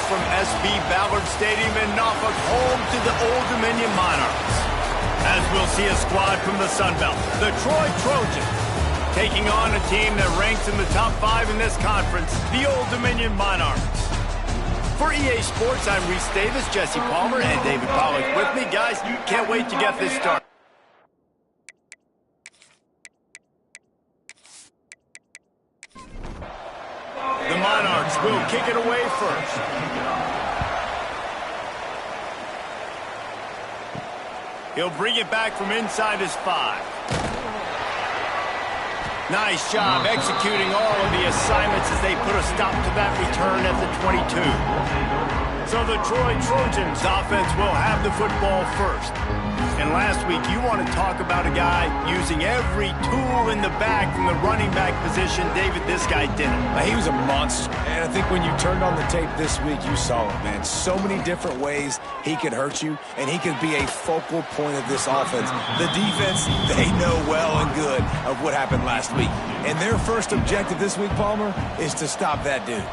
from SB Ballard Stadium in Norfolk, home to the Old Dominion Monarchs. As we'll see a squad from the Sun Belt, the Troy Trojans, taking on a team that ranks in the top 5 in this conference, the Old Dominion Monarchs. For EA Sports, I'm Reese Davis, Jesse Palmer, and David Pollack with me. Guys, can't wait to get this started. The Monarchs will kick it away first. He'll bring it back from inside his 5. Nice job executing all of the assignments as they put a stop to that return at the 22. So the Troy Trojans offense will have the football first. And last week, you want to talk about a guy using every tool in the bag from the running back position. David, this guy did it. He was a monster. And I think when you turned on the tape this week, you saw it, man. So many different ways he could hurt you, and he could be a focal point of this offense. The defense, they know well and good of what happened last week. And their first objective this week, Palmer, is to stop that dude.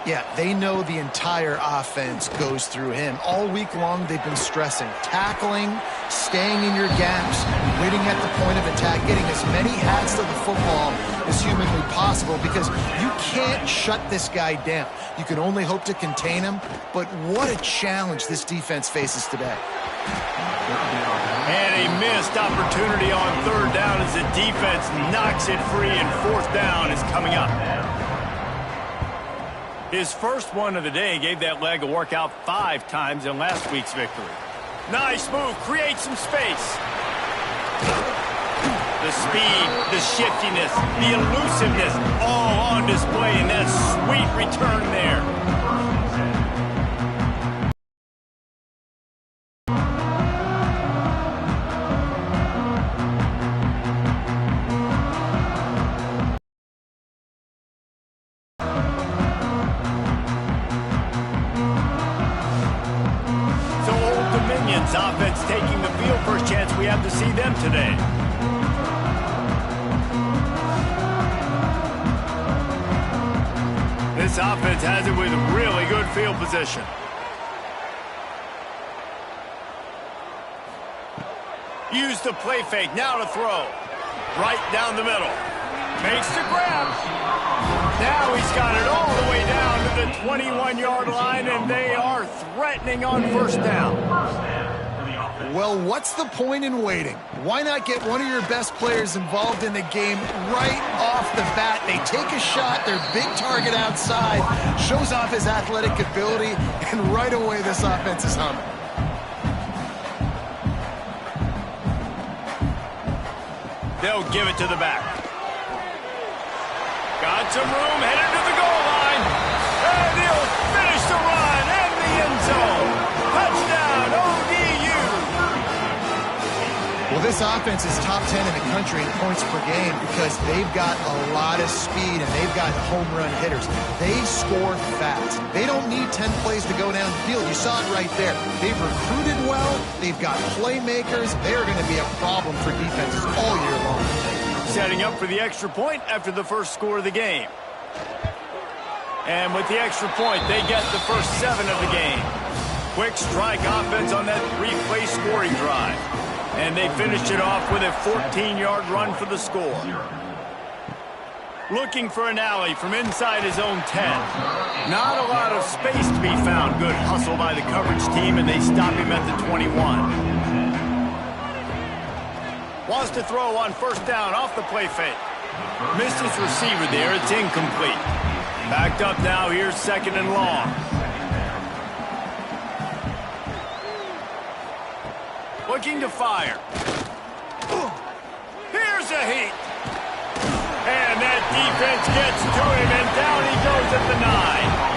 Yeah, they know the entire offense goes through him. All week long, they've been stressing tackling, staying in your gaps, waiting at the point of attack, getting as many hats to the football as humanly possible, because you can't shut this guy down. You can only hope to contain him, but what a challenge this defense faces today. And a missed opportunity on 3rd down as the defense knocks it free, and 4th down is coming up. His first one of the day gave that leg a workout 5 times in last week's victory. Nice move, creates some space. The speed, the shiftiness, the elusiveness, all on display in that sweet return there. Offense taking the field. First chance we have to see them today. This offense has it with really good field position. Use the play fake. Now to throw. Right down the middle. Makes the grab. Now he's got it all the way down to the 21-yard line, and they are threatening on 1st down. Well, what's the point in waiting? Why not get one of your best players involved in the game right off the bat? They take a shot, their big target outside, shows off his athletic ability, and right away this offense is humming. They'll give it to the back. Got some room, headed to the goal line. And he'll finish the run in the end zone. Touchdown, ODU. Well, this offense is top 10 in the country in points per game because they've got a lot of speed and they've got home run hitters. They score fast. They don't need 10 plays to go downfield. You saw it right there. They've recruited well. They've got playmakers. They're going to be a problem for defenses all year long. Setting up for the extra point after the first score of the game. And with the extra point, they get the first 7 of the game. Quick strike offense on that 3-play scoring drive. And they finished it off with a 14-yard run for the score. Looking for an alley from inside his own 10. Not a lot of space to be found. Good hustle by the coverage team, and they stop him at the 21. Wants to throw on 1st down off the play fake. Missed his receiver there. It's incomplete. Backed up now. Here's 2nd and long. Looking to fire. Here's a heat. And that defense gets to him, and down he goes at the 9.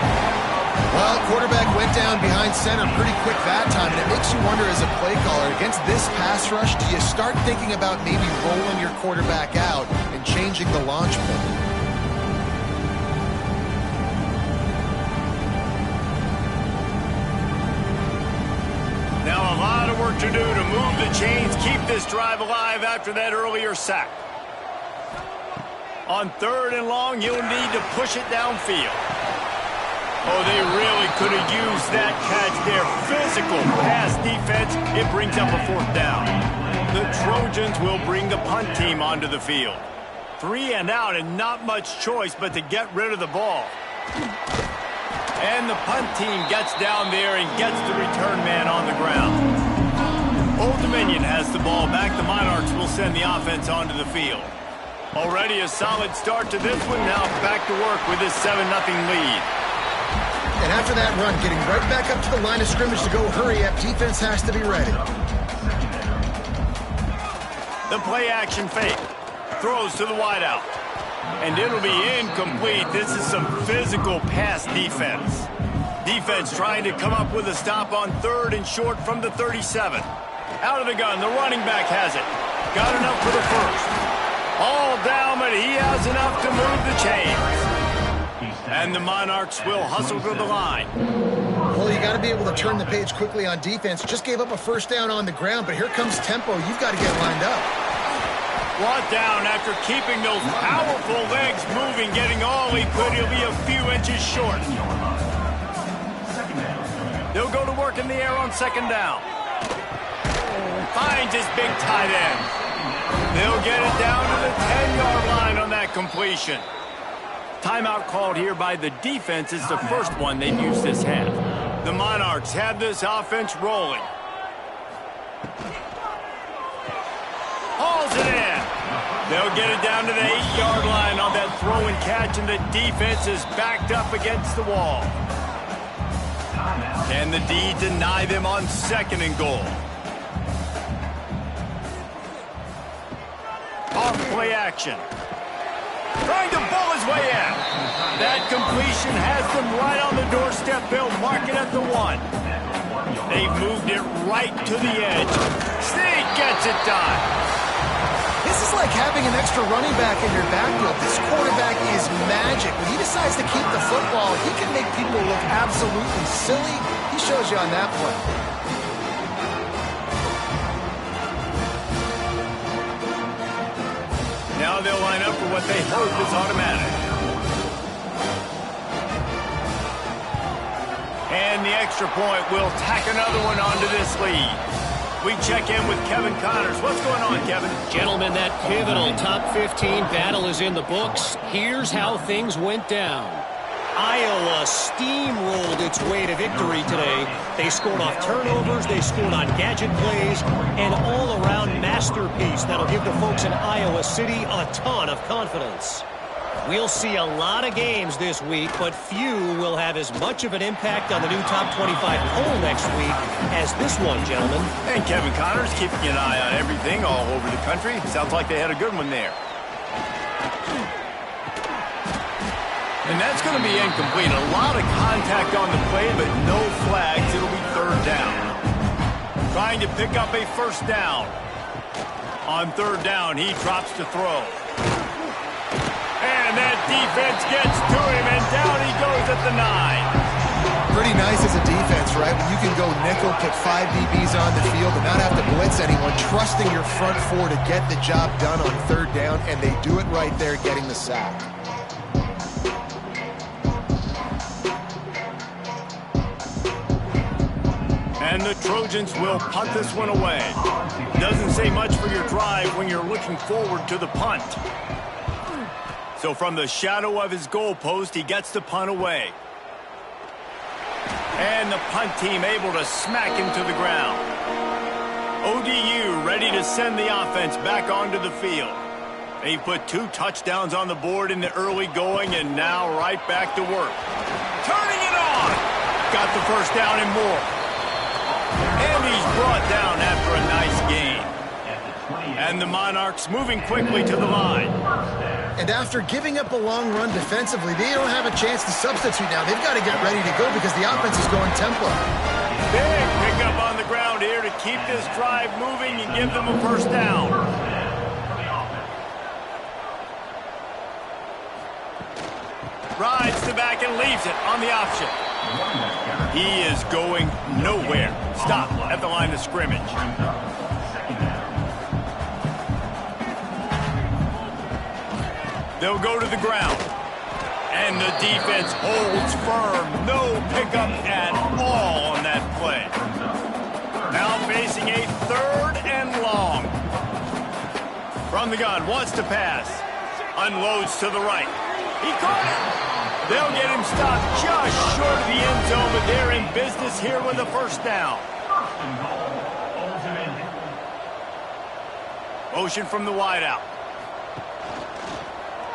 Well, quarterback went down behind center pretty quick that time, and it makes you wonder as a play caller, against this pass rush, do you start thinking about maybe rolling your quarterback out and changing the launch point? Now a lot of work to do to move the chains, keep this drive alive after that earlier sack. On 3rd and long, you'll need to push it downfield. Oh, they really could have used that catch there. Physical pass defense. It brings up a 4th down. The Trojans will bring the punt team onto the field. 3 and out and not much choice but to get rid of the ball. And the punt team gets down there and gets the return man on the ground. Old Dominion has the ball back. The Monarchs will send the offense onto the field. Already a solid start to this one. Now back to work with this 7-0 lead. And after that run, getting right back up to the line of scrimmage to go hurry up, defense has to be ready. The play action fake. Throws to the wideout. And it'll be incomplete. This is some physical pass defense. Defense trying to come up with a stop on 3rd and short from the 37. Out of the gun, the running back has it. Got enough for the 1st. All down, but he has enough to move the chains. And the Monarchs will hustle to the line. Well, you got to be able to turn the page quickly on defense. Just gave up a 1st down on the ground, but here comes tempo. You've got to get lined up. Brought down after keeping those powerful legs moving, getting all he could. He'll be a few inches short. They'll go to work in the air on 2nd down. Finds his big tight end. They'll get it down to the 10-yard line on that completion. Timeout called here by the defense. Is the first one they've used this half. The Monarchs have this offense rolling. Hauls it in. They'll get it down to the 8-yard line on that throw and catch, and the defense is backed up against the wall. Can the D deny them on 2nd and goal? Off play action. Trying to bull his way in. That completion has them right on the doorstep. They'll mark it at the 1. They've moved it right to the edge. Sneak gets it done. This is like having an extra running back in your backfield. This quarterback is magic. When he decides to keep the football, he can make people look absolutely silly. He shows you on that play. Now they'll line up for what they hope is automatic. And the extra point will tack another one onto this lead. We check in with Kevin Connors. What's going on, Kevin? Gentlemen, that pivotal top 15 battle is in the books. Here's how things went down. Iowa steamrolled its way to victory today. They scored off turnovers, they scored on gadget plays, an all-around masterpiece that'll give the folks in Iowa City a ton of confidence. We'll see a lot of games this week, but few will have as much of an impact on the new top 25 poll next week as this one, gentlemen. And Kevin Connors keeping an eye on everything all over the country. Sounds like they had a good one there. And that's going to be incomplete. A lot of contact on the play, but no flags. It'll be 3rd down. Trying to pick up a 1st down. On 3rd down, he drops to throw. And that defense gets to him, and down he goes at the 9. Pretty nice as a defense, right? When you can go nickel, put 5 DBs on the field and not have to blitz anyone, trusting your front 4 to get the job done on 3rd down, and they do it right there, getting the sack. And the Trojans will punt this one away. Doesn't say much for your drive when you're looking forward to the punt. So from the shadow of his goalpost, he gets the punt away. And the punt team able to smack him to the ground. ODU ready to send the offense back onto the field. They put 2 touchdowns on the board in the early going, and now right back to work. Turning it on! Got the 1st down and more. And he's brought down after a nice gain. And the Monarchs moving quickly to the line. And after giving up a long run defensively, they don't have a chance to substitute now. They've got to get ready to go because the offense is going tempo. Big pickup on the ground here to keep this drive moving and give them a 1st down. Rides the back and leaves it on the option. He is going nowhere. Stop at the line of scrimmage. They'll go to the ground. And the defense holds firm. No pickup at all on that play. Now facing a 3rd and long. From the gun, wants to pass. Unloads to the right. He caught it. They'll get him stopped just short of the end zone, but they're in business here with a 1st down. Motion from the wideout.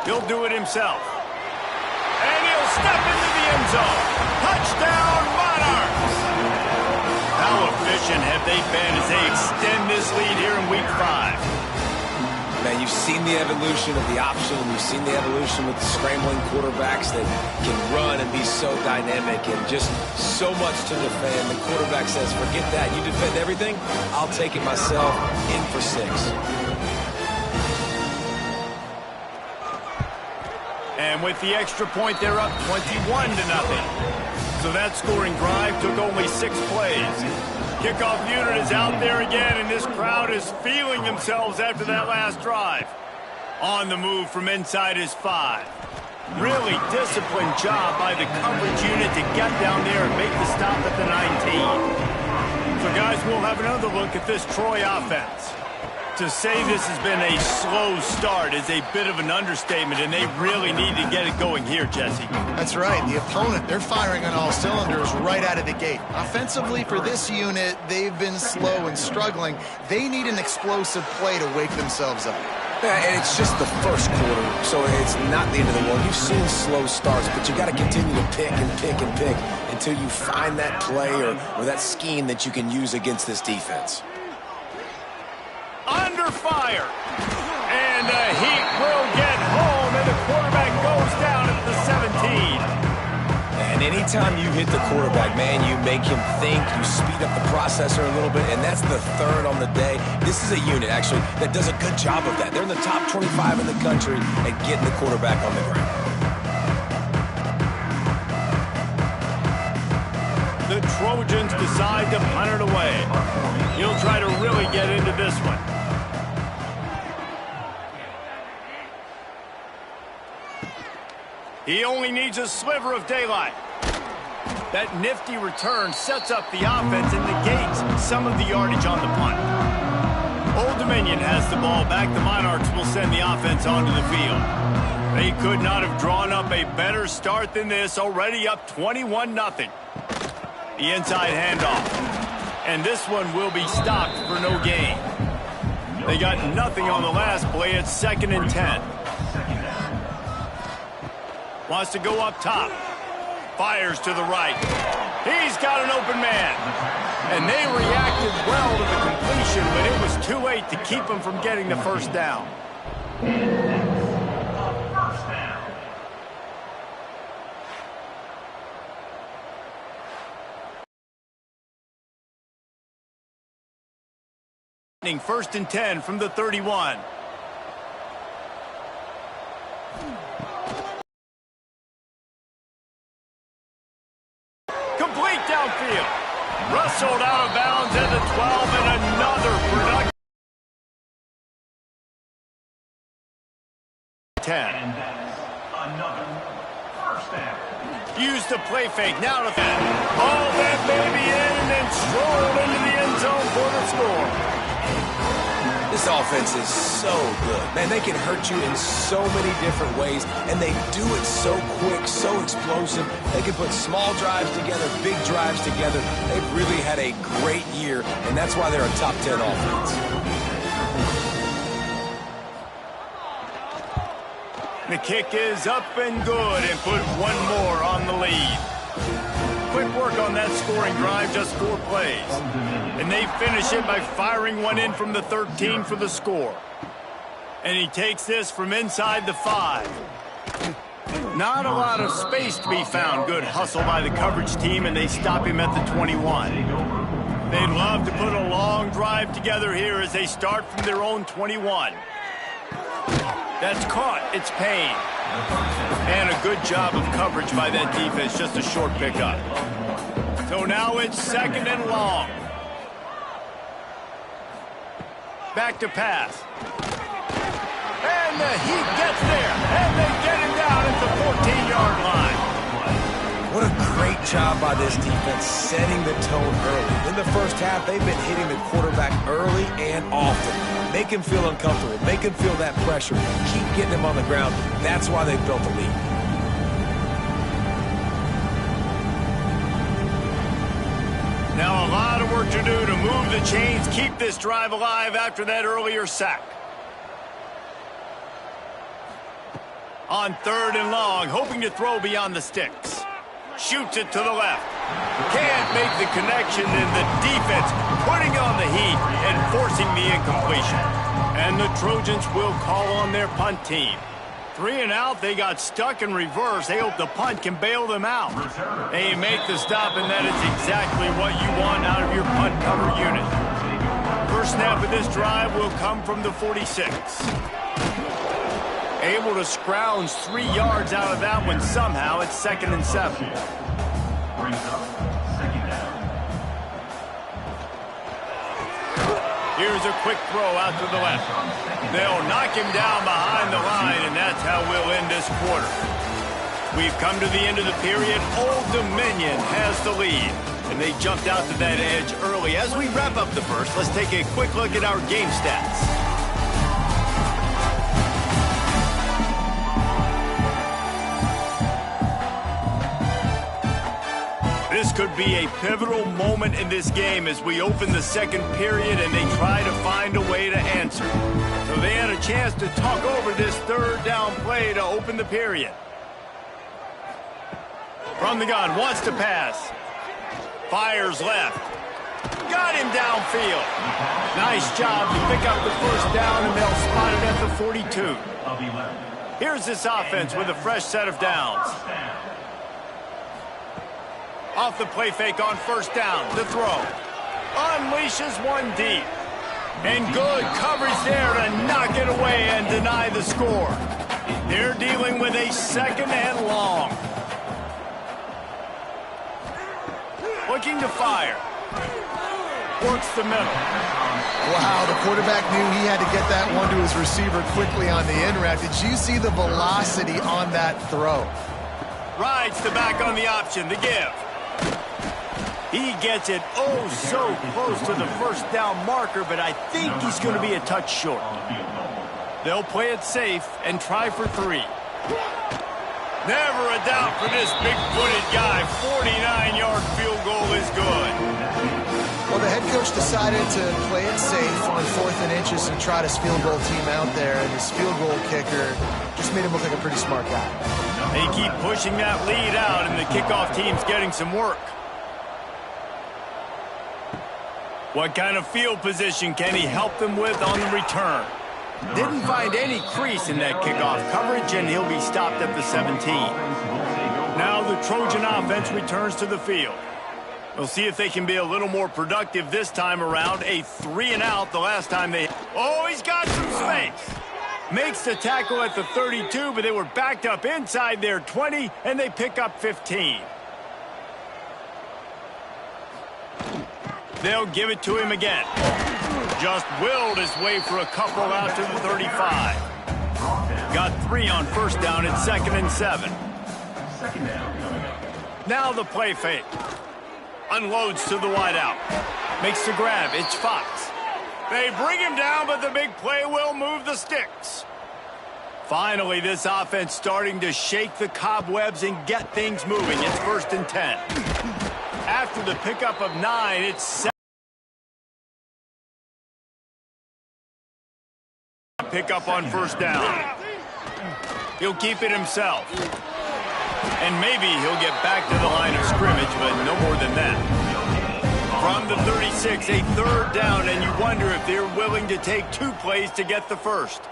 He'll do it himself. And he'll step into the end zone. Touchdown, Monarchs! How efficient have they been as they extend this lead here in Week 5? Man, you've seen the evolution of the option. You've seen the evolution with the scrambling quarterbacks that can run and be so dynamic and just so much to defend. The quarterback says, forget that. You defend everything, I'll take it myself. In for 6. And with the extra point, they're up 21-0. So that scoring drive took only 6 plays. Kickoff unit is out there again, and this crowd is feeling themselves after that last drive. On the move from inside his 5. Really disciplined job by the coverage unit to get down there and make the stop at the 19. So, guys, we'll have another look at this Troy offense. To say this has been a slow start is a bit of an understatement, and they really need to get it going here, Jesse. That's right. The opponent, they're firing on all cylinders right out of the gate. Offensively, for this unit, they've been slow and struggling. They need an explosive play to wake themselves up. Yeah, and it's just the 1st quarter, so it's not the end of the world. You've seen slow starts, but you got to continue to pick and pick and pick until you find that play or that scheme that you can use against this defense. Under fire. And the Heat will get home, and the quarterback goes down at the 17. And anytime you hit the quarterback, man, you make him think, you speed up the processor a little bit, and that's the 3rd on the day. This is a unit, actually, that does a good job of that. They're in the top 25 in the country at getting the quarterback on the ground. The Trojans decide to punt it away. He'll try to really get into this one. He only needs a sliver of daylight. That nifty return sets up the offense and negates some of the yardage on the punt. Old Dominion has the ball back. The Monarchs will send the offense onto the field. They could not have drawn up a better start than this, already up 21-0. The inside handoff. And this one will be stopped for no gain. They got nothing on the last play. It's 2nd and 10. Wants to go up top. Fires to the right. He's got an open man. And they reacted well to the completion, but it was too late to keep him from getting the 1st down. First and 10 from the 31. Complete downfield. Rustled out of bounds at the 12, and another productive 10. And another 1st down. Used the play fake. Now to all that baby in and then strolled into the end zone for the score. This offense is so good. Man, they can hurt you in so many different ways, and they do it so quick, so explosive. They can put small drives together, big drives together. They've really had a great year, and that's why they're a top 10 offense. The kick is up and good, and put one more on the lead. Quick work on that scoring drive, just 4 plays. And they finish it by firing one in from the 13 for the score. And he takes this from inside the 5. Not a lot of space to be found. Good hustle by the coverage team, and they stop him at the 21. They'd love to put a long drive together here as they start from their own 21. That's caught. It's Payne. And a good job of coverage by that defense. Just a short pickup. So now it's 2nd and long. Back to pass. And the Heat gets there. And they get him down at the 14-yard What a great job by this defense setting the tone early. In the first half, they've been hitting the quarterback early and often. Make him feel uncomfortable. Make him feel that pressure. Keep getting him on the ground. That's why they've built the lead. Now a lot of work to do to move the chains, keep this drive alive after that earlier sack. On 3rd and long, hoping to throw beyond the sticks. Shoots it to the left. Can't make the connection, and the defense putting on the heat and forcing the incompletion. And the Trojans will call on their punt team. 3 and out, they got stuck in reverse. They hope the punt can bail them out. They make the stop, and that is exactly what you want out of your punt cover unit. First snap of this drive will come from the 46. Able to scrounge 3 yards out of that one somehow. It's 2nd and 7. Here's a quick throw out to the left. They'll knock him down behind the line, and that's how we'll end this quarter. We've come to the end of the period. Old Dominion has the lead, and they jumped out to that edge early. As we wrap up the first, let's take a quick look at our game stats. This could be a pivotal moment in this game as we open the second period and they try to find a way to answer. So they had a chance to talk over this 3rd down play to open the period. From the gun, wants to pass. Fires left. Got him downfield. Nice job to pick up the first down, and they'll spot it at the 42. Here's this offense with a fresh set of downs. Off the play fake on 1st down. The throw. Unleashes one deep. And good coverage there to knock it away and deny the score. They're dealing with a 2nd and long. Looking to fire. Works the middle. Wow, the quarterback knew he had to get that one to his receiver quickly on the in route. Did you see the velocity on that throw? Rides the back on the option. The give. He gets it oh so close to the 1st down marker, but I think he's going to be a touch short. They'll play it safe and try for 3. Never a doubt for this big-footed guy. 49-yard field goal is good. Well, the head coach decided to play it safe on 4th and inches and try his field goal team out there, and his field goal kicker just made him look like a pretty smart guy. They keep pushing that lead out, and the kickoff team's getting some work. What kind of field position can he help them with on the return? Didn't find any crease in that kickoff coverage, and he'll be stopped at the 17. Now the Trojan offense returns to the field. We'll see if they can be a little more productive this time around. A 3 and out the last time they... Oh, he's got some space. Makes the tackle at the 32, but they were backed up inside their 20, and they pick up 15. They'll give it to him again. Just willed his way for a couple out to the 35. Got 3 on 1st down at 2nd and 7. Now the play fake. Unloads to the wideout. Makes the grab. It's Fox. They bring him down, but the big play will move the sticks. Finally, this offense starting to shake the cobwebs and get things moving. It's 1st and 10. After the pickup of 9, it's 7. Pickup on 1st down. He'll keep it himself. And maybe he'll get back to the line of scrimmage, but no more than that. From the 36, a 3rd down, and you wonder if they're willing to take 2 plays to get the first.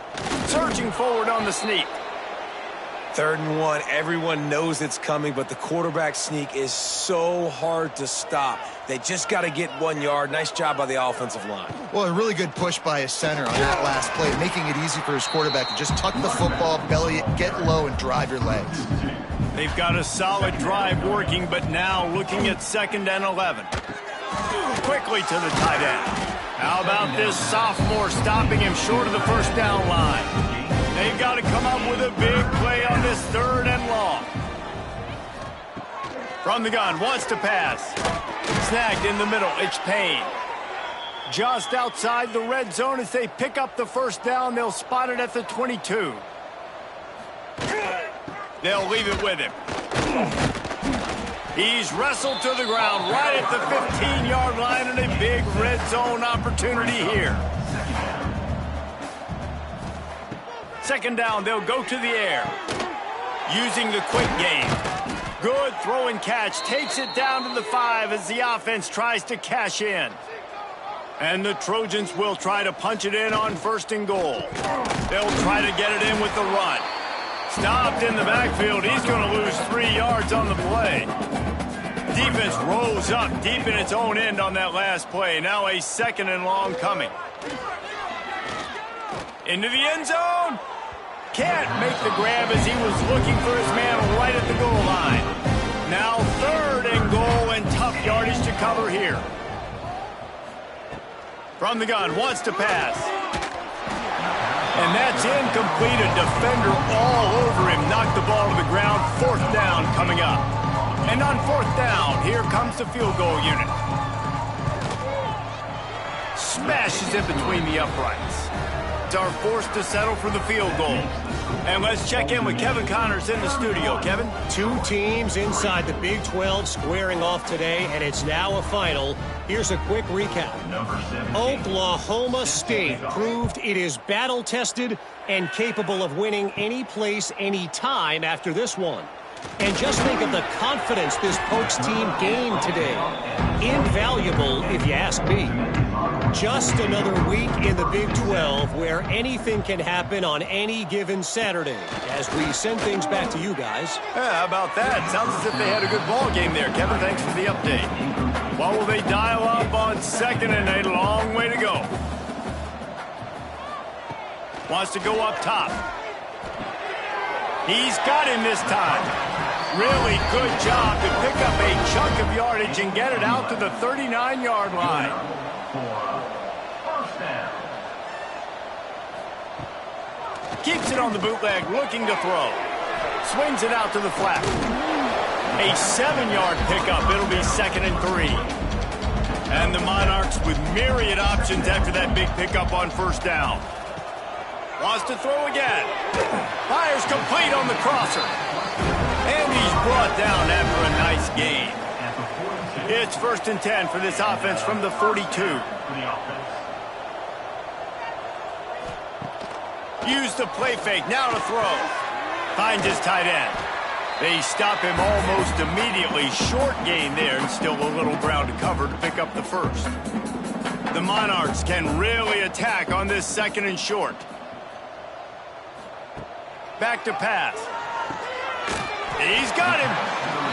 Searching forward on the sneak. 3rd and 1, everyone knows it's coming, but the quarterback sneak is so hard to stop. They just got to get 1 yard. Nice job by the offensive line. Well, a really good push by his center on that last play, making it easy for his quarterback to just tuck the football, belly it, get low, and drive your legs. They've got a solid drive working, but now looking at 2nd and 11. Quickly to the tight end. How about this sophomore stopping him short of the 1st down line? They've got to come up with a big play on this 3rd and long. From the gun, wants to pass. Snagged in the middle, it's Payne. Just outside the red zone as they pick up the first down. They'll spot it at the 22. They'll leave it with him. He's wrestled to the ground right at the 15-yard line, and a big red zone opportunity here. Second down, they'll go to the air. Using the quick game. Good throw and catch. Takes it down to the 5 as the offense tries to cash in. And the Trojans will try to punch it in on 1st and goal. They'll try to get it in with the run. Stopped in the backfield. He's going to lose 3 yards on the play. Defense rolls up deep in its own end on that last play. Now a 2nd and long coming. Into the end zone. Can't make the grab as he was looking for his man right at the goal line. Now 3rd and goal, and tough yardage to cover here. From the gun, wants to pass. And that's incomplete. A defender all over him. Knocked the ball to the ground. 4th down coming up. And on 4th down, here comes the field goal unit. Smashes in between the uprights. Are forced to settle for the field goal. And let's check in with Kevin Connors in the studio. Kevin? 2 teams inside the Big 12 squaring off today, and it's now a final. Here's a quick recap. Oklahoma State proved it is battle-tested and capable of winning any place, any time after this one. And just think of the confidence this Pokes team gained today. Invaluable, if you ask me. Just another week in the Big 12 where anything can happen on any given Saturday. As we send things back to you guys. Yeah, how about that? Sounds as if they had a good ball game there. Kevin, thanks for the update. What will they dial up on 2nd and a long way to go? Wants to go up top. He's got him this time. Really good job to pick up a chunk of yardage and get it out to the 39-yard line. Keeps it on the bootleg, looking to throw. Swings it out to the flat. A 7-yard pickup. It'll be 2nd and 3. And the Monarchs with myriad options after that big pickup on 1st down. Wants to throw again. Fires complete on the crosser. And he's brought down after a nice gain. It's 1st and 10 for this offense from the 42. Use the play fake, now to throw. Finds his tight end. They stop him almost immediately. Short gain there, and still a little ground to cover to pick up the 1st. The Monarchs can really attack on this 2nd and short. Back to pass. He's got him.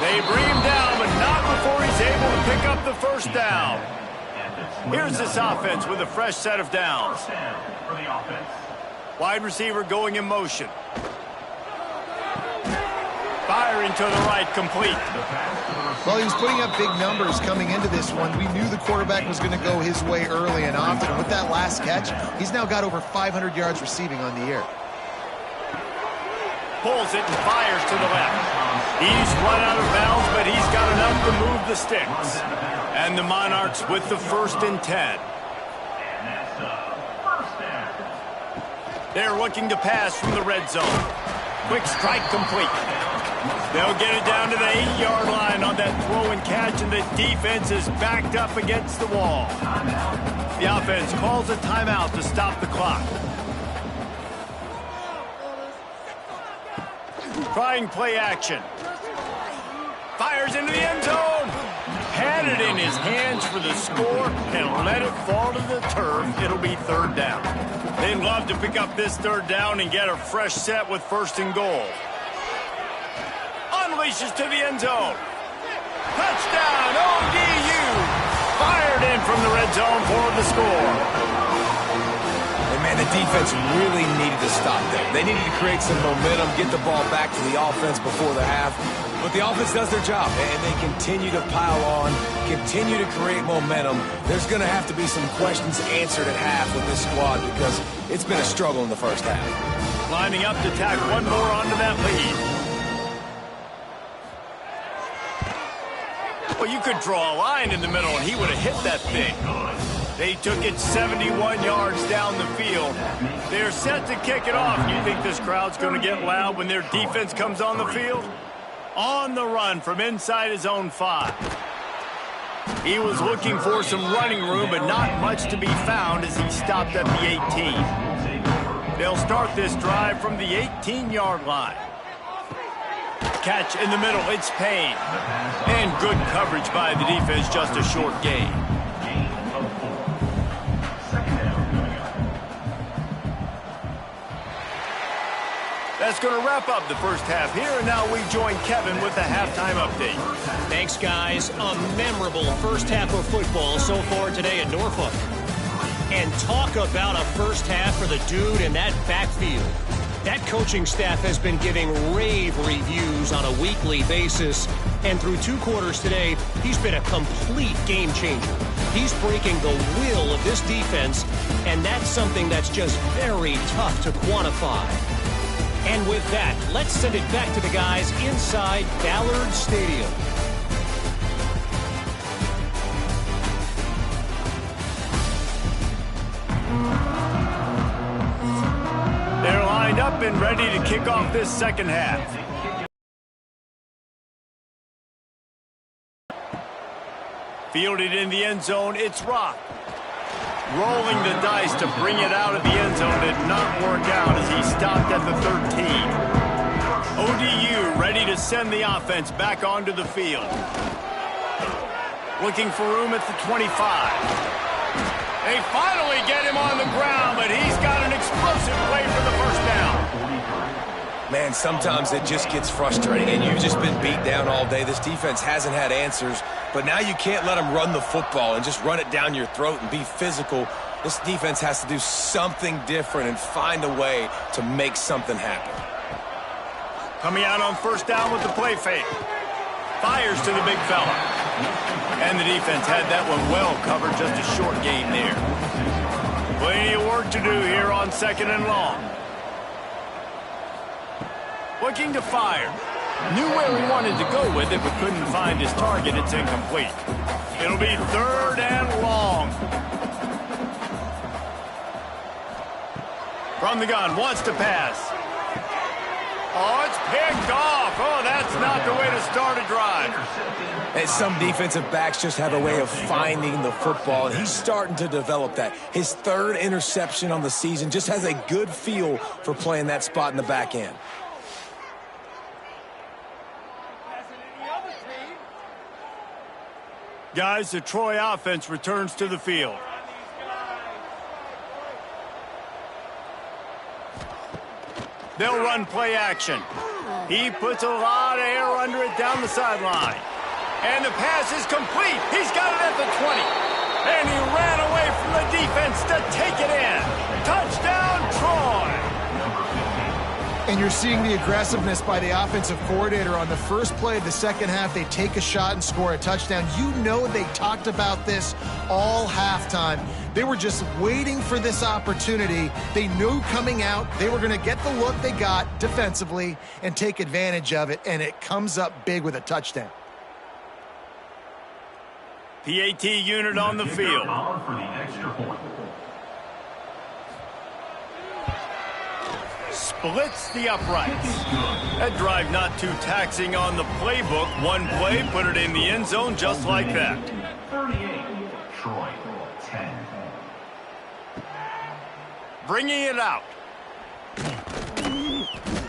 They bring him down, but not before he's able to pick up the 1st down. Here's this offense with a fresh set of downs. Wide receiver going in motion. Firing to the right, complete. Well, he was putting up big numbers coming into this one. We knew the quarterback was going to go his way early and often. And with that last catch, he's now got over 500 yards receiving on the year. Pulls it and fires to the left. He's run out of bounds, but he's got enough to move the sticks. And the Monarchs with the 1st and 10. They're looking to pass from the red zone. Quick strike complete. They'll get it down to the 8-yard line on that throw and catch, and the defense is backed up against the wall. The offense calls a timeout to stop the clock. Trying play action. Fires into the end zone. Had it in his hands for the score and let it fall to the turf. It'll be 3rd down. They'd love to pick up this 3rd down and get a fresh set with 1st and goal. Unleashes to the end zone. Touchdown, ODU. Fired in from the red zone for the score. And man, the defense really needed to stop them. They needed to create some momentum, get the ball back to the offense before the half. But the offense does their job, and they continue to pile on, continue to create momentum. There's going to have to be some questions answered at half with this squad because it's been a struggle in the 1st half. Lining up to tack one more onto that lead. Well, you could draw a line in the middle, and he would have hit that thing. They took it 71 yards down the field. They're set to kick it off. You think this crowd's going to get loud when their defense comes on the field? On the run from inside his own 5. He was looking for some running room, but not much to be found as he stopped at the 18. They'll start this drive from the 18-yard line. Catch in the middle, it's Payne. And good coverage by the defense, just a short gain. That's going to wrap up the first half here, and now we join Kevin with the halftime update. Thanks, guys. A memorable first half of football so far today in Norfolk. And talk about a first half for the dude in that backfield. That coaching staff has been giving rave reviews on a weekly basis. And through 2 quarters today, he's been a complete game changer. He's breaking the will of this defense, and that's something that's just very tough to quantify. And with that, let's send it back to the guys inside Ballard Stadium. They're lined up and ready to kick off this second half. Fielded in the end zone, it's Rock. Rolling the dice to bring it out of the end zone did not work out as he stopped at the 13. ODU ready to send the offense back onto the field. Looking for room at the 25. They finally get him on the ground, but he's got an explosive play for the first down. Man, sometimes it just gets frustrating, and you've just been beat down all day. This defense hasn't had answers, but now you can't let them run the football and just run it down your throat and be physical. This defense has to do something different and find a way to make something happen. Coming out on first down with the play fake. Fires to the big fella. And the defense had that one well covered, just a short gain there. Plenty of work to do here on second and long. Looking to fire. Knew where he wanted to go with it, but couldn't find his target. It's incomplete. It'll be third and long. From the gun, wants to pass. Oh, it's picked off. Oh, that's not the way to start a drive. And some defensive backs just have a way of finding the football, and he's starting to develop that. His 3rd interception on the season, just has a good feel for playing that spot in the back end. Guys, the Troy offense returns to the field. They'll run play action. He puts a lot of air under it down the sideline. And the pass is complete. He's got it at the 20. And he ran away from the defense to take it in. Touchdown, Troy! And you're seeing the aggressiveness by the offensive coordinator on the first play of the second half. They take a shot and score a touchdown. You know they talked about this all halftime. They were just waiting for this opportunity. They knew coming out they were going to get the look they got defensively and take advantage of it, and it comes up big with a touchdown. PAT unit on the field. Splits the uprights. That drive not too taxing on the playbook. One play, put it in the end zone just like that. 38, Troy, 10. Bringing it out.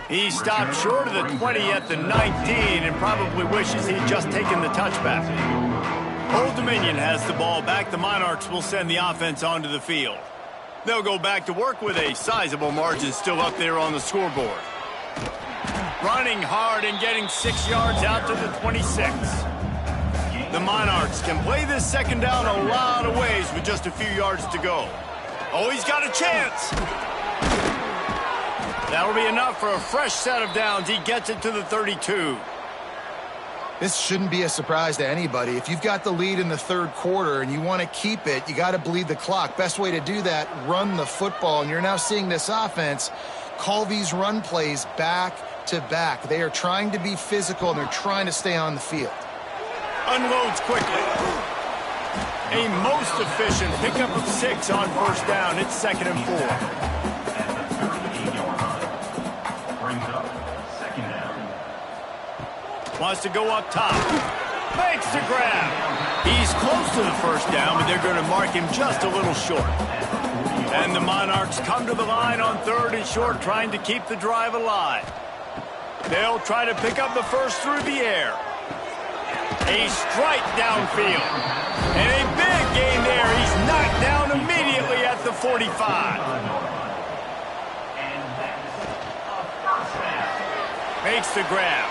He stopped short of the 20 at the 19 and probably wishes he'd just taken the touchback. Old Dominion has the ball back. The Monarchs will send the offense onto the field. They'll go back to work with a sizable margin still up there on the scoreboard. Running hard and getting 6 yards out to the 26. The Monarchs can play this second down a lot of ways with just a few yards to go. Oh, he's got a chance. That'll be enough for a fresh set of downs. He gets it to the 32. This shouldn't be a surprise to anybody. If you've got the lead in the third quarter and you want to keep it, you got to bleed the clock. Best way to do that, run the football. And you're now seeing this offense call these run plays back to back. They are trying to be physical, and they're trying to stay on the field. Unloads quickly. A most efficient pickup of 6 on first down. It's 2nd and 4. Brings up 2nd down. Wants to go up top. Makes the grab. He's close to the first down, but they're going to mark him just a little short. And the Monarchs come to the line on 3rd and short, trying to keep the drive alive. They'll try to pick up the first through the air. A strike downfield. And a big gain there. He's knocked down immediately at the 45. Makes the grab.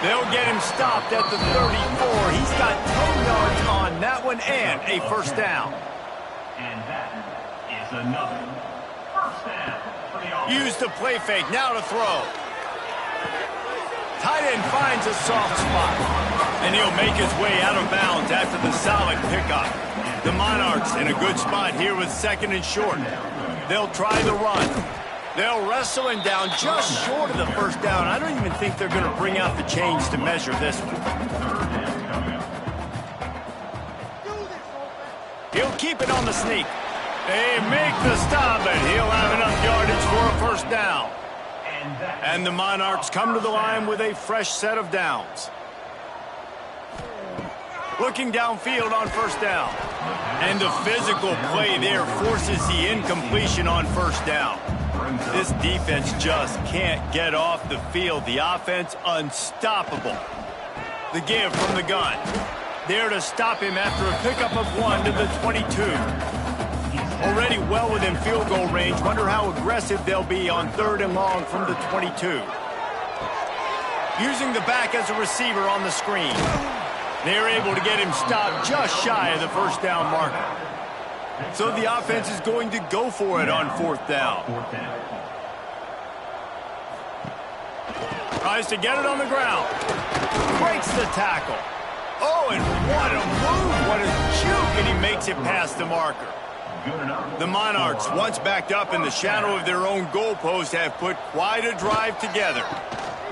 They'll get him stopped at the 34. He's got 10 yards on that one and a first down. And that is another first down for the offense. Use the play fake. Now to throw. Tight end finds a soft spot. And he'll make his way out of bounds after the solid pickup. The Monarchs in a good spot here with 2nd and short. They'll try the run. They'll wrestle him down just short of the first down. I don't even think they're going to bring out the chains to measure this one. He'll keep it on the sneak. They make the stop, and he'll have enough yardage for a first down. And the Monarchs come to the line with a fresh set of downs. Looking downfield on first down. And the physical play there forces the incompletion on first down. This defense just can't get off the field. The offense unstoppable. The give from the gun. There to stop him after a pickup of 1 to the 22. Already well within field goal range. Wonder how aggressive they'll be on 3rd and long from the 22. Using the back as a receiver on the screen. They're able to get him stopped just shy of the first down marker. So the offense is going to go for it on 4th down. Tries to get it on the ground. Breaks the tackle. Oh, and what a move. What a juke, and he makes it past the marker. The Monarchs, once backed up in the shadow of their own goalpost, have put quite a drive together.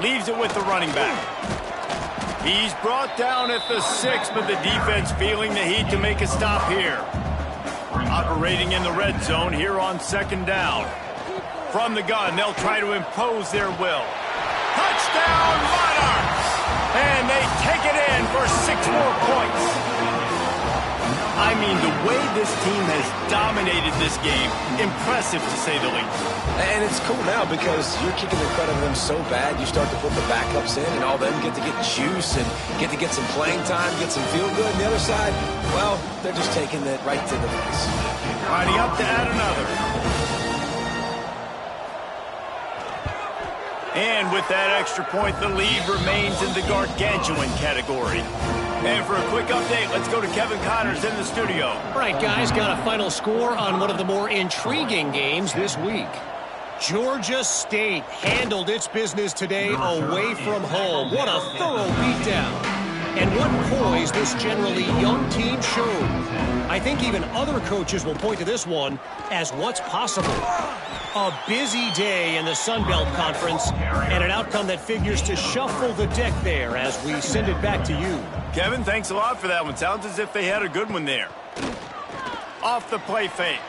Leaves it with the running back. He's brought down at the 6, but the defense feeling the heat to make a stop here. Operating in the red zone here on 2nd down. From the gun, they'll try to impose their will. Touchdown, Monarchs! And they take it in for 6 more points. I mean, the way this team has dominated this game, impressive to say the least. And it's cool now because you're kicking the crud out of them so bad, you start to put the backups in, and all them get to get juice and get to get some playing time, get some feel good. And the other side, well, they're just taking it right to the face. Riding up to add another. And with that extra point, the lead remains in the gargantuan category. And for a quick update, let's go to Kevin Connors in the studio. All right, guys, got a final score on one of the more intriguing games this week. Georgia State handled its business today away from home. What a thorough beatdown. And what poise this generally young team showed. I think even other coaches will point to this one as what's possible. A busy day in the Sun Belt Conference and an outcome that figures to shuffle the deck there as we send it back to you. Kevin, thanks a lot for that one. Sounds as if they had a good one there. Off the play fake.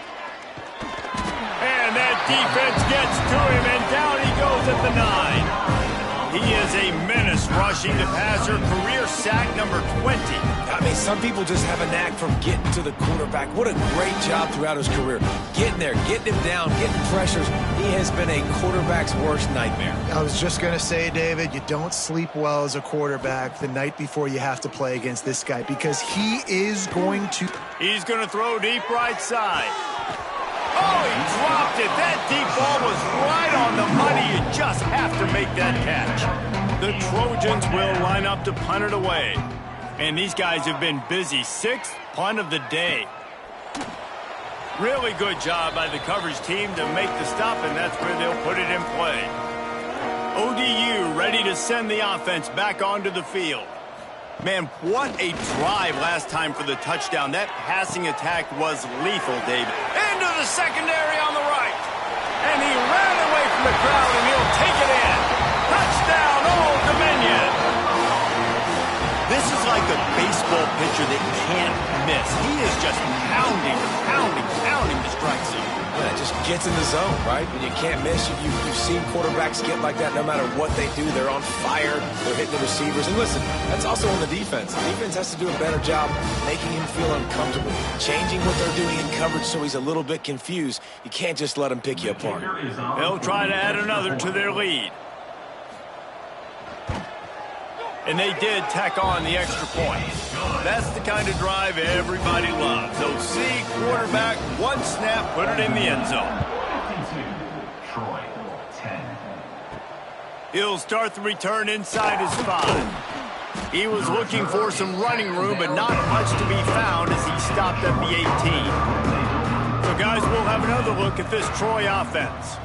And that defense gets to him, and down he goes at the 9. He is a menace rushing the passer, career sack number 20. I mean, some people just have a knack for getting to the quarterback. What a great job throughout his career. Getting there, getting him down, getting pressures. He has been a quarterback's worst nightmare. I was just going to say, David, you don't sleep well as a quarterback the night before you have to play against this guy because he is going to... He's going to throw deep right side. Oh, he dropped it. That deep ball was right on the money. You just have to make that catch. The Trojans will line up to punt it away. And these guys have been busy. 6th punt of the day. Really good job by the coverage team to make the stop, and that's where they'll put it in play. ODU ready to send the offense back onto the field. Man, what a drive last time for the touchdown. That passing attack was lethal, David. Into the secondary on the right. And he ran away from the crowd, and he'll take it in. Touchdown, Old Dominion. is like a baseball pitcher that can't miss. He is just pounding the strike zone. Yeah, it just gets in the zone, right? When you can't miss, you've seen quarterbacks get like that no matter what they do. They're on fire. They're hitting the receivers. And listen, that's also on the defense. The defense has to do a better job making him feel uncomfortable, changing what they're doing in coverage so he's a little bit confused. You can't just let him pick you apart. They'll try to add another to their lead. And they did tack on the extra point. That's the kind of drive everybody loves. So see, quarterback, one snap, put it in the end zone. Troy, 10. He'll start the return inside his 5. He was looking for some running room, but not much to be found as he stopped at the 18. So guys, we'll have another look at this Troy offense.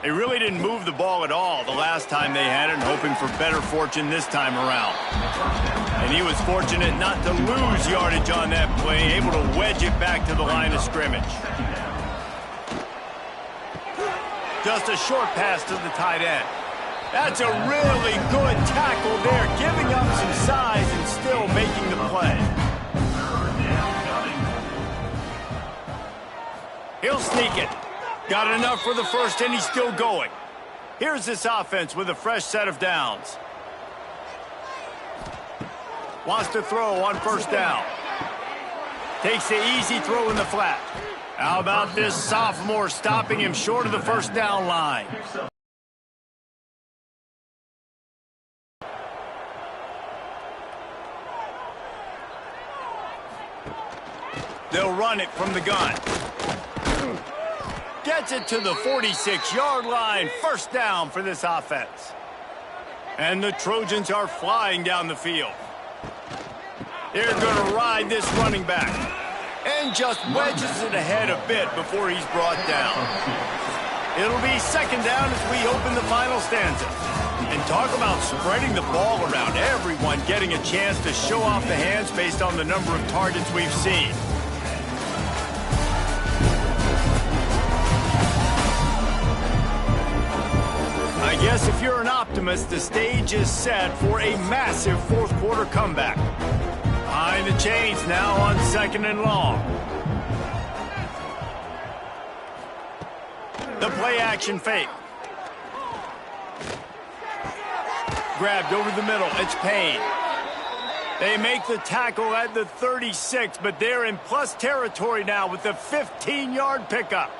They really didn't move the ball at all the last time they had it, hoping for better fortune this time around. And he was fortunate not to lose yardage on that play, able to wedge it back to the line of scrimmage. Just a short pass to the tight end. That's a really good tackle there, giving up some size and still making the play. He'll sneak it. Got enough for the first, and he's still going. Here's this offense with a fresh set of downs. Wants to throw on first down. Takes the easy throw in the flat. How about this sophomore stopping him short of the first down line? They'll run it from the gun. Gets it to the 46-yard line. First down for this offense. And the Trojans are flying down the field. They're going to ride this running back. And just wedges it ahead a bit before he's brought down. It'll be second down as we open the final stanza. And talk about spreading the ball around. Everyone getting a chance to show off the hands based on the number of targets we've seen. I guess if you're an optimist, the stage is set for a massive fourth quarter comeback. Behind the chains now on second and long. The play action fake. Grabbed over the middle. It's Payne. They make the tackle at the 36, but they're in plus territory now with the 15-yard pickup.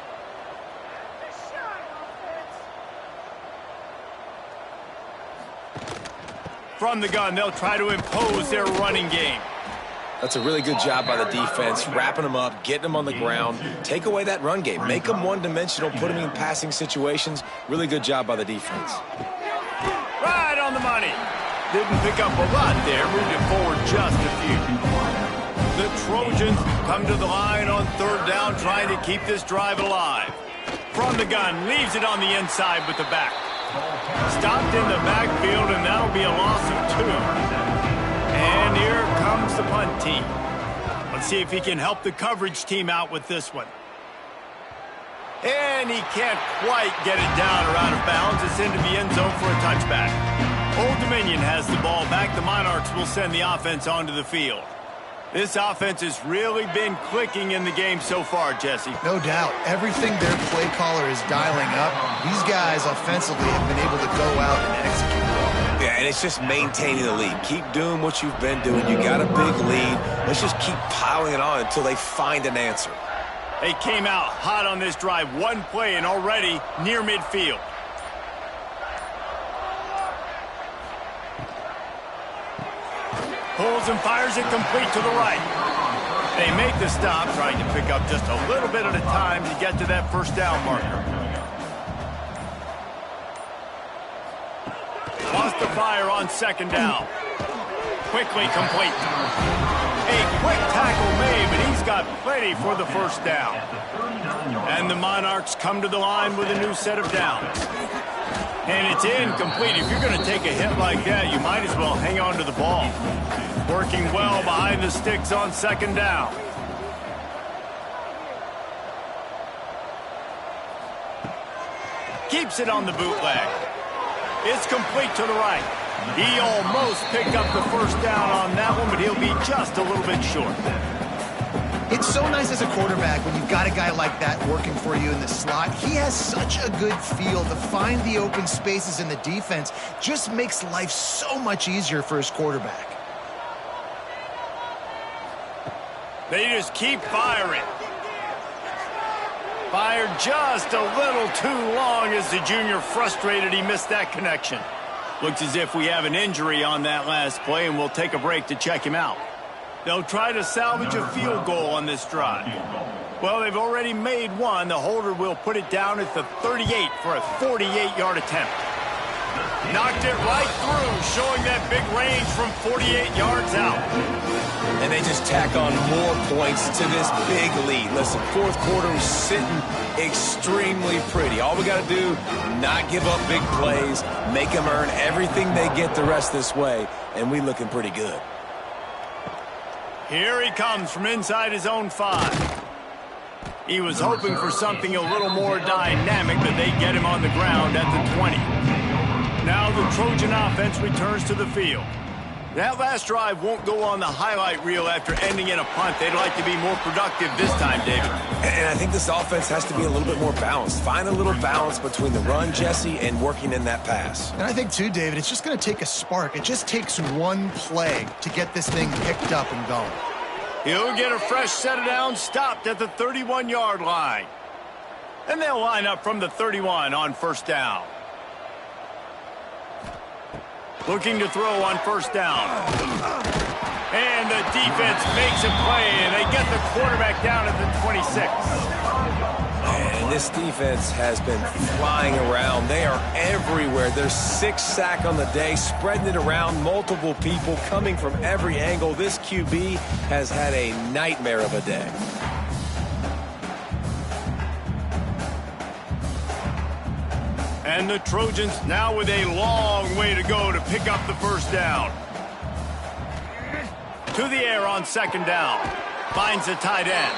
From the gun, they'll try to impose their running game. That's a really good job by the defense, wrapping them up, getting them on the ground. Take away that run game. Make them one-dimensional, put them in passing situations. Really good job by the defense. Right on the money. Didn't pick up a lot there, moved it forward just a few. The Trojans come to the line on third down, trying to keep this drive alive. From the gun, leaves it on the inside with the back. Stopped in the backfield, and that'll be a loss of 2. And here comes the punt team. Let's see if he can help the coverage team out with this one. And he can't quite get it down or out of bounds. It's into the end zone for a touchback. Old Dominion has the ball back. The Monarchs will send the offense onto the field. This offense has really been clicking in the game so far, Jesse. No doubt. Everything their play caller is dialing up, these guys offensively have been able to go out and execute well. Yeah, and it's just maintaining the lead. Keep doing what you've been doing. You got a big lead. Let's just keep piling it on until they find an answer. They came out hot on this drive. One play and already near midfield. Pulls and fires it complete to the right. They make the stop, trying to pick up just a little bit at a time to get to that first down marker. Wants to fire on second down. Quickly complete. A quick tackle made, but he's got plenty for the first down. And the Monarchs come to the line with a new set of downs. And it's incomplete. If you're going to take a hit like that, you might as well hang on to the ball. Working well behind the sticks on second down. Keeps it on the bootleg. It's complete to the right. He almost picked up the first down on that one, but he'll be just a little bit short. It's so nice as a quarterback when you've got a guy like that working for you in the slot. He has such a good feel to find the open spaces in the defense. Just makes life so much easier for his quarterback. They just keep firing. Fired just a little too long as the junior frustrated he missed that connection. Looks as if we have an injury on that last play, and we'll take a break to check him out. They'll try to salvage a field goal on this drive. Well, they've already made one. The holder will put it down at the 38 for a 48-yard attempt. Knocked it right through, showing that big range from 48 yards out. And they just tack on more points to this big lead. Listen, fourth quarter is sitting extremely pretty. All we got to do, not give up big plays, make them earn everything they get the rest this way, and we looking pretty good. Here he comes from inside his own 5. He was hoping for something a little more dynamic, but they get him on the ground at the 20. Now the Trojan offense returns to the field. That last drive won't go on the highlight reel after ending in a punt. They'd like to be more productive this time, David. And I think this offense has to be a little bit more balanced. Find a little balance between the run, Jesse, and working in that pass. And I think, too, David, it's just going to take a spark. It just takes one play to get this thing picked up and going. He'll get a fresh set of downs, stopped at the 31-yard line. And they'll line up from the 31 on first down. Looking to throw on first down. And the defense makes a play, and they get the quarterback down at the 26. And this defense has been flying around. They are everywhere. There's 6 sacks on the day, spreading it around, multiple people coming from every angle. This QB has had a nightmare of a day. And the Trojans now with a long way to go to pick up the first down. To the air on second down. Finds the tight end.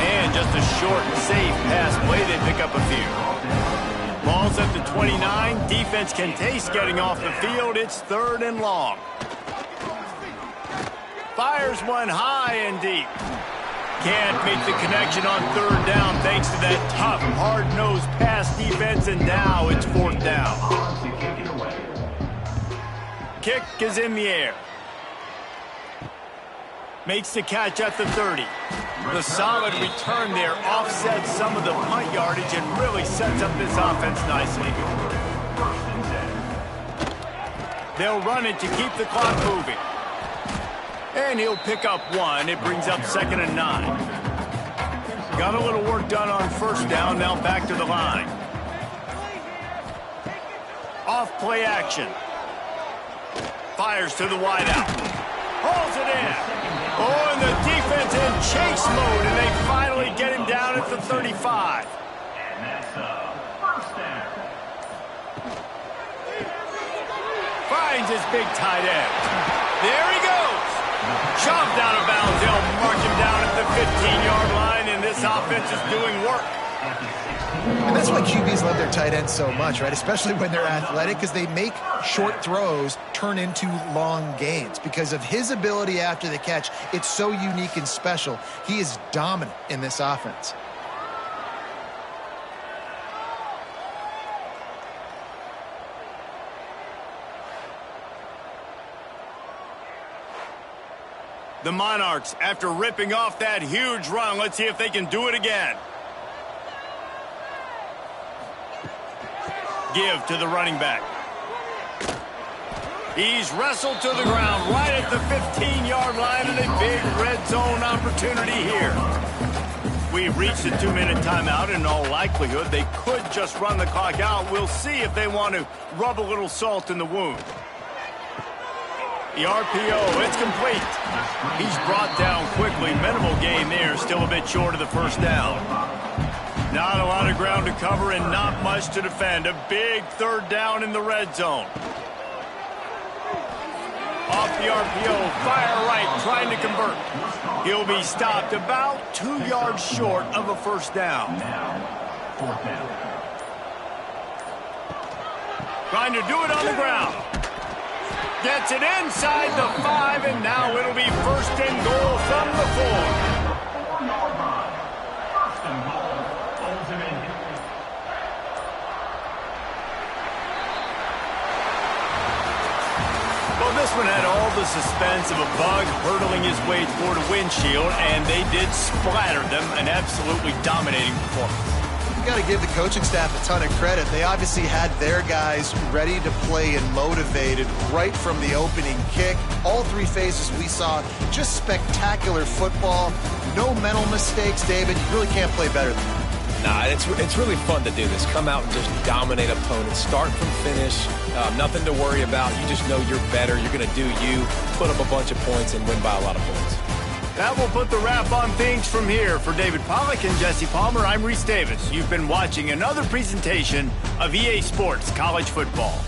And just a short, safe pass play. They pick up a few. Ball's at the 29. Defense can taste getting off the field. It's 3rd and long. Fires one high and deep. Can't make the connection on 3rd down thanks to that tough, hard-nosed pass defense, and now it's 4th down. Kick is in the air. Makes the catch at the 30. The solid return there offsets some of the punt yardage and really sets up this offense nicely. They'll run it to keep the clock moving. And he'll pick up 1. It brings up 2nd and 9. Got a little work done on first down. Now back to the line. Off play action. Fires to the wideout. Hauls it in. Oh, and the defense in chase mode, and they finally get him down at the 35. And that's first down. Finds his big tight end. There he goes. Chopped out of bounds. They'll mark him down at the 15-yard line, and this offense is doing work. And that's why QBs love their tight ends so much, right? Especially when they're athletic, because they make short throws turn into long gains. Because of his ability after the catch, it's so unique and special. He is dominant in this offense. The Monarchs, after ripping off that huge run, let's see if they can do it again. Give to the running back. He's wrestled to the ground right at the 15-yard line, and a big red zone opportunity here. We've reached a 2-minute timeout. In all likelihood, they could just run the clock out. We'll see if they want to rub a little salt in the wound. The RPO, it's complete. He's brought down quickly. Minimal gain there, still a bit short of the first down. Not a lot of ground to cover and not much to defend. A big 3rd down in the red zone. Off the RPO, fire right, trying to convert. He'll be stopped about 2 yards short of a first down. Now, 4th down. Trying to do it on the ground. Gets it inside the 5, and now it'll be first and goal from the 4. 4-yard line. First and goal. Old Dominion. Well, this one had all the suspense of a bug hurtling his way toward a windshield, and they did splatter them. An absolutely dominating performance. You got to give the coaching staff a ton of credit. They obviously had their guys ready to play and motivated right from the opening kick. All three phases we saw, just spectacular football. No mental mistakes, David. You really can't play better than that. Nah, it's really fun to do this. Come out and just dominate opponents. Start from finish. Nothing to worry about. You just know you're better. You're going to do you, put up a bunch of points, and win by a lot of points. That will put the wrap on things from here. For David Pollack and Jesse Palmer, I'm Reese Davis. You've been watching another presentation of EA Sports College Football.